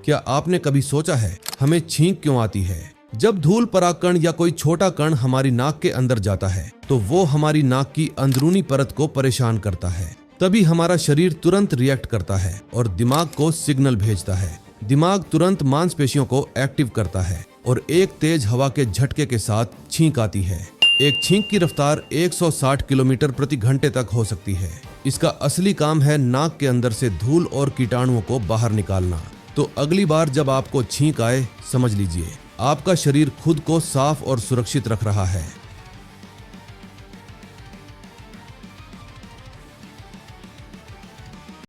क्या आपने कभी सोचा है हमें छींक क्यों आती है? जब धूल परागकण या कोई छोटा कण हमारी नाक के अंदर जाता है तो वो हमारी नाक की अंदरूनी परत को परेशान करता है। तभी हमारा शरीर तुरंत रिएक्ट करता है और दिमाग को सिग्नल भेजता है। दिमाग तुरंत मांसपेशियों को एक्टिव करता है और एक तेज हवा के झटके के साथ छींक आती है। एक छींक की रफ्तार 160 किलोमीटर प्रति घंटे तक हो सकती है। इसका असली काम है नाक के अंदर से धूल और कीटाणुओं को बाहर निकालना। तो अगली बार जब आपको छींक आए, समझ लीजिए आपका शरीर खुद को साफ और सुरक्षित रख रहा है।